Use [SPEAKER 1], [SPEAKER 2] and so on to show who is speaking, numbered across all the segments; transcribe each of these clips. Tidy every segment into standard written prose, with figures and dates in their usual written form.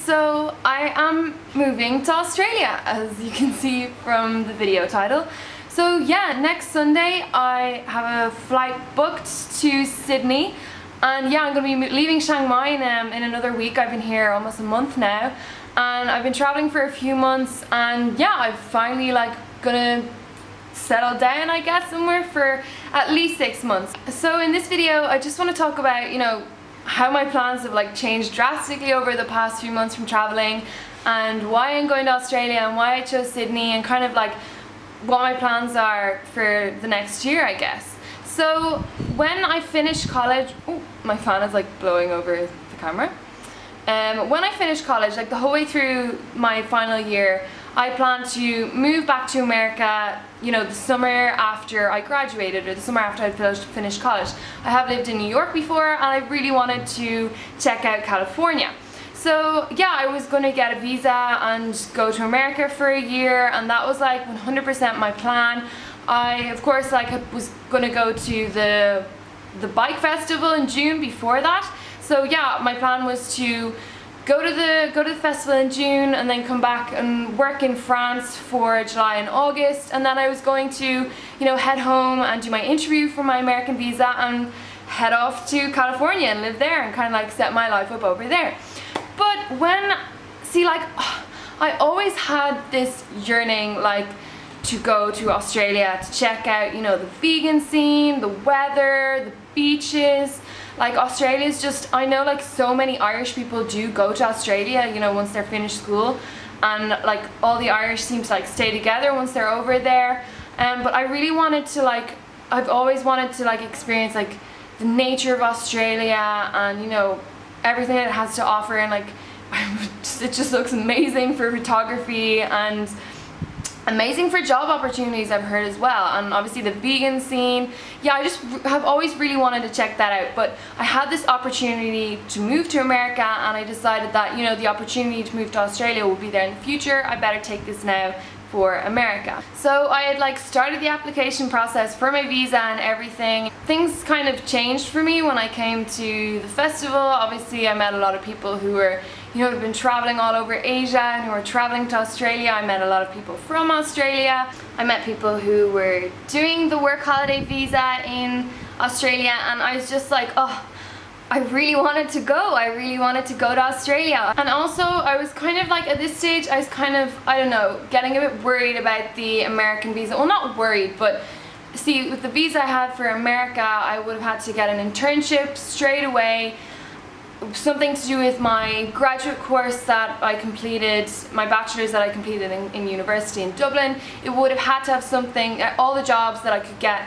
[SPEAKER 1] So I am moving to Australia, as you can see from the video title. So yeah, next Sunday I have a flight booked to Sydney, and yeah, I'm going to be leaving Chiang Mai in another week. I've been here almost a month now, and I've been traveling for a few months, and yeah, I'm finally gonna settle down, I guess, somewhere for at least 6 months. So in this video I just want to talk about, how my plans have changed drastically over the past few months from traveling, and why I'm going to Australia and why I chose Sydney, and kind of what my plans are for the next year, I guess. So when I finished college, oh, my fan is blowing over the camera. When I finished college, the whole way through my final year, I planned to move back to America, the summer after I graduated, or the summer after I'd finished college. I have lived in New York before, and I really wanted to check out California. So yeah, I was going to get a visa and go to America for a year, and that was 100% my plan. I, of course, was going to go to the bike festival in June before that. So yeah, my plan was to go to the festival in June and then come back and work in France for July and August, and then I was going to head home and do my interview for my American visa and head off to California and live there and kind of set my life up over there. But I always had this yearning to go to Australia to check out the vegan scene, the weather, the beaches. Australia's just, I know so many Irish people do go to Australia, once they're finished school, and all the Irish seem to stay together once they're over there. But I really wanted to I've always wanted to experience the nature of Australia, and everything it has to offer, and it just looks amazing for photography and amazing for job opportunities, I've heard as well, and obviously the vegan scene. Yeah, I just have always really wanted to check that out, but I had this opportunity to move to America, and I decided that the opportunity to move to Australia will be there in the future. I better take this now for America. So I had started the application process for my visa and everything. Things kind of changed for me when I came to the festival. Obviously I met a lot of people who were who've been traveling all over Asia and who were traveling to Australia. I met a lot of people from Australia. I met people who were doing the work holiday visa in Australia, and I was just oh, I really wanted to go. I really wanted to go to Australia. And also I was kind of at this stage, I was kind of, I don't know, getting a bit worried about the American visa. Well, not worried, but see, with the visa I had for America, I would have had to get an internship straight away, something to do with my graduate course that I completed, my bachelor's that I completed in university in Dublin. It would have had to have something, all the jobs that I could get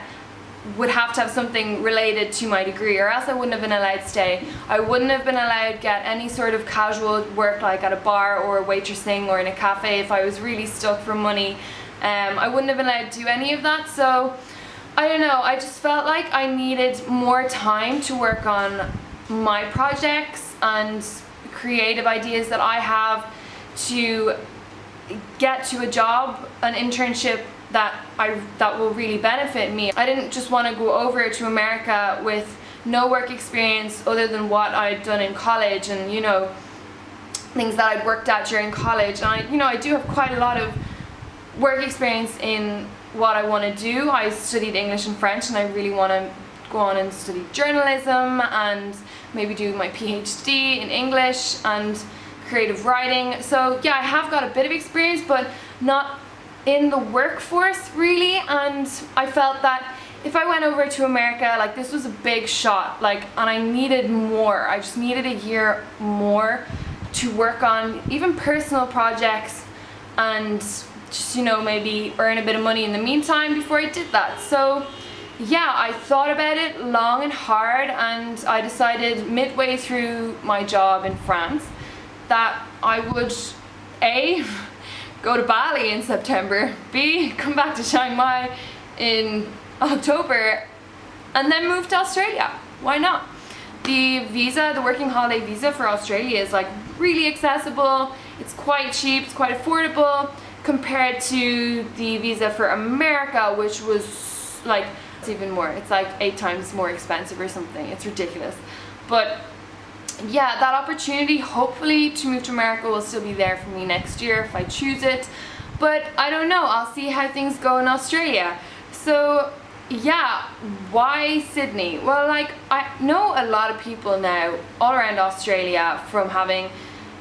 [SPEAKER 1] would have to have something related to my degree, or else I wouldn't have been allowed to stay. I wouldn't have been allowed to get any sort of casual work at a bar or waitressing or in a cafe if I was really stuck for money. I wouldn't have been allowed to do any of that. So I don't know, I just felt I needed more time to work on my projects and creative ideas that I have to get to a job, an internship that will really benefit me. I didn't just want to go over to America with no work experience other than what I'd done in college and things that I'd worked at during college. And I do have quite a lot of work experience in what I want to do. I studied English and French, and I really want to go on and study journalism and maybe do my PhD in English and creative writing. So yeah, I have got a bit of experience, but not in the workforce really, and I felt that if I went over to America, this was a big shot, and I needed more. I just needed a year more to work on even personal projects and just maybe earn a bit of money in the meantime before I did that. So yeah, I thought about it long and hard, and I decided midway through my job in France that I would A, go to Bali in September, B, come back to Chiang Mai in October, and then move to Australia. Why not? The visa, the working holiday visa for Australia is really accessible. It's quite cheap, it's quite affordable compared to the visa for America, which was it's even more. It's 8 times more expensive or something. It's ridiculous. But yeah, that opportunity hopefully to move to America will still be there for me next year if I choose it. But I don't know, I'll see how things go in Australia. So yeah, why Sydney? Well, like, I know a lot of people now all around Australia from having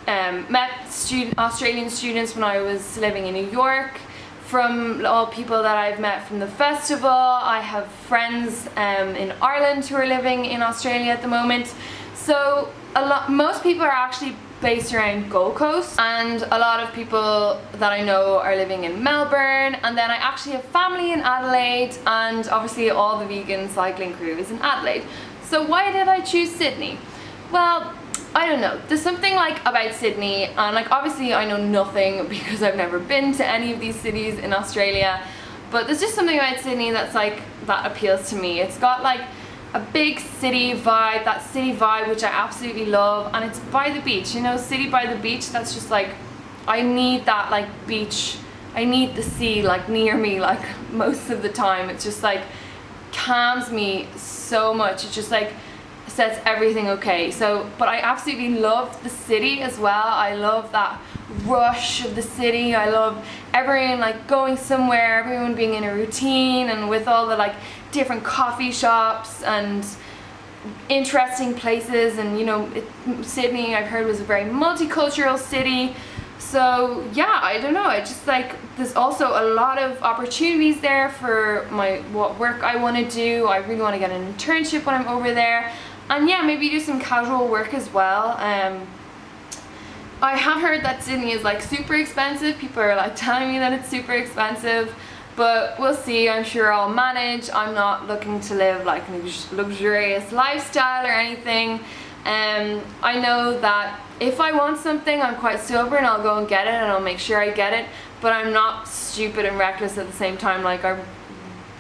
[SPEAKER 1] met Australian students when I was living in New York, from all people that I've met from the festival. I have friends in Ireland who are living in Australia at the moment. So most people are actually based around Gold Coast, and a lot of people that I know are living in Melbourne, and then I actually have family in Adelaide, and obviously all the vegan cycling crew is in Adelaide. So why did I choose Sydney? Well, I don't know, there's something like about Sydney, and like obviously I know nothing because I've never been to any of these cities in Australia, but there's just something about Sydney that's like, that appeals to me. It's got like a big city vibe, that city vibe which I absolutely love, and it's by the beach, you know, city by the beach. That's just like, I need that like beach, I need the sea like near me like most of the time. It's just like calms me so much. It just like sets everything okay. So, but I absolutely love the city as well. I love that rush of the city. I love everyone like going somewhere, everyone being in a routine, and with all the like different coffee shops and interesting places. And you know, Sydney I've heard was a very multicultural city. So yeah, I don't know, I just like, there's also a lot of opportunities there for what work I want to do. I really want to get an internship when I'm over there, and yeah, maybe do some casual work as well. I have heard that Sydney is like super expensive. People are like telling me that it's super expensive, but we'll see. I'm sure I'll manage. I'm not looking to live like a luxurious lifestyle or anything. I know that if I want something, I'm quite stubborn. I'll go and get it, and I'll make sure I get it, but I'm not stupid and reckless at the same time. Like, I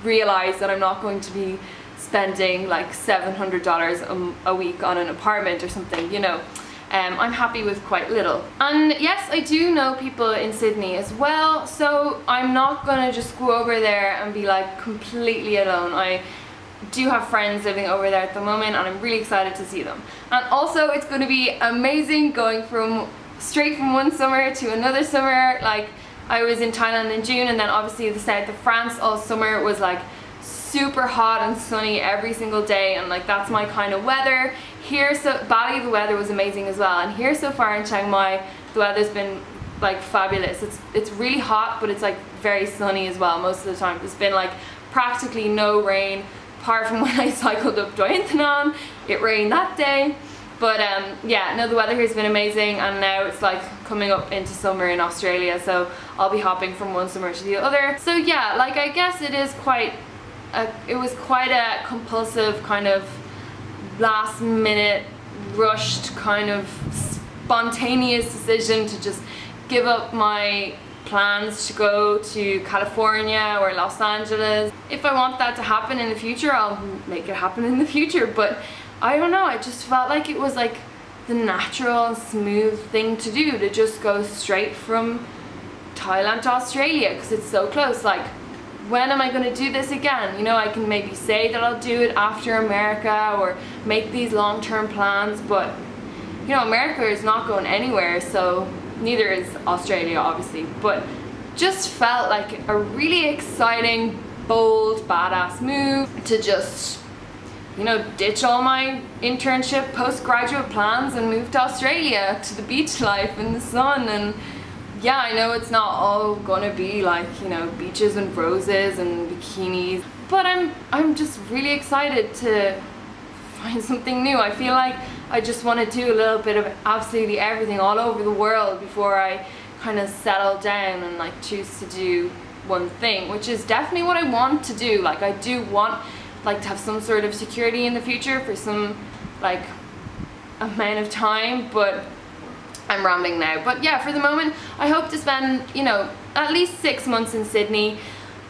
[SPEAKER 1] realize that I'm not going to be spending like $700 a week on an apartment or something, you know. I'm happy with quite little. And yes, I do know people in Sydney as well, so I'm not gonna just go over there and be like completely alone. I do have friends living over there at the moment, and I'm really excited to see them. And also, it's going to be amazing going straight from one summer to another summer. Like, I was in Thailand in June, and then obviously the south of France all summer was like super hot and sunny every single day, and like that's my kind of weather. Here, so Bali, the weather was amazing as well, and here so far in Chiang Mai, the weather's been like fabulous. It's really hot, but it's like very sunny as well most of the time. There's been like practically no rain, apart from when I cycled up Doi Inthanon. It rained that day. But yeah, no, the weather here has been amazing, and now it's like coming up into summer in Australia, so I'll be hopping from one summer to the other. So yeah, like I guess it was quite a compulsive kind of last minute rushed kind of spontaneous decision to just give up my plans to go to California or Los Angeles. If I want that to happen in the future, I'll make it happen in the future, but I don't know, I just felt like it was like the natural and smooth thing to do, to just go straight from Thailand to Australia, because it's so close. Like, when am I going to do this again? You know, I can maybe say that I'll do it after America or make these long-term plans, but you know, America is not going anywhere, so neither is Australia obviously, but just felt like a really exciting, bold, badass move to just, you know, ditch all my internship, postgraduate plans and move to Australia, to the beach life and the sun. And yeah, I know it's not all gonna be like, you know, beaches and roses and bikinis, but I'm just really excited to find something new. I feel like I just want to do a little bit of absolutely everything all over the world before I kind of settle down and like choose to do one thing, which is definitely what I want to do. Like, I do want like to have some sort of security in the future for some like amount of time, but I'm rambling now. But yeah, for the moment I hope to spend, you know, at least 6 months in Sydney.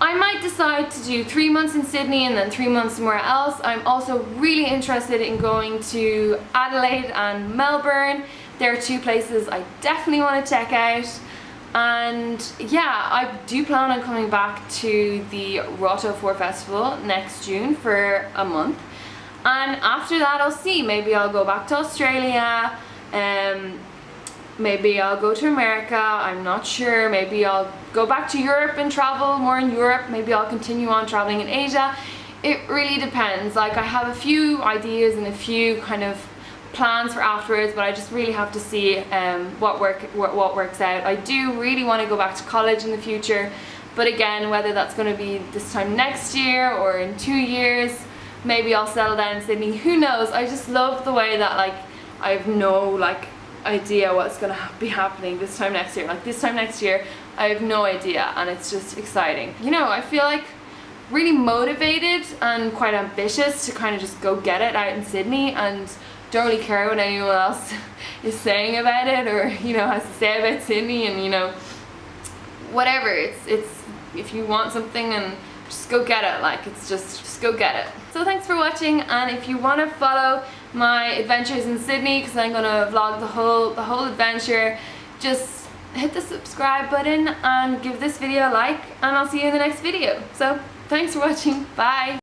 [SPEAKER 1] I might decide to do 3 months in Sydney and then 3 months somewhere else. I'm also really interested in going to Adelaide and Melbourne. There are two places I definitely want to check out. And yeah, I do plan on coming back to the Roto 4 Festival next June for a month. and after that I'll see, maybe I'll go back to Australia, maybe I'll go to America, I'm not sure, maybe I'll go back to Europe and travel more in Europe, maybe I'll continue on traveling in Asia. It really depends. Like, I have a few ideas and a few kind of plans for afterwards, but I just really have to see what works out. I do really want to go back to college in the future, but again, whether that's going to be this time next year or in 2 years, maybe I'll settle down in Sydney, who knows. I just love the way that, like, I have no like idea what's going to be happening this time next year. Like, this time next year I have no idea, and it's just exciting. You know, I feel like really motivated and quite ambitious to kind of just go get it out in Sydney, and don't really care what anyone else is saying about it, or, you know, has to say about Sydney, and, you know, whatever. It's if you want something, and just go get it. Like, it's just go get it. So thanks for watching, and if you want to follow my adventures in Sydney, because I'm gonna vlog the whole adventure, just hit the subscribe button and give this video a like, and I'll see you in the next video. So thanks for watching. Bye.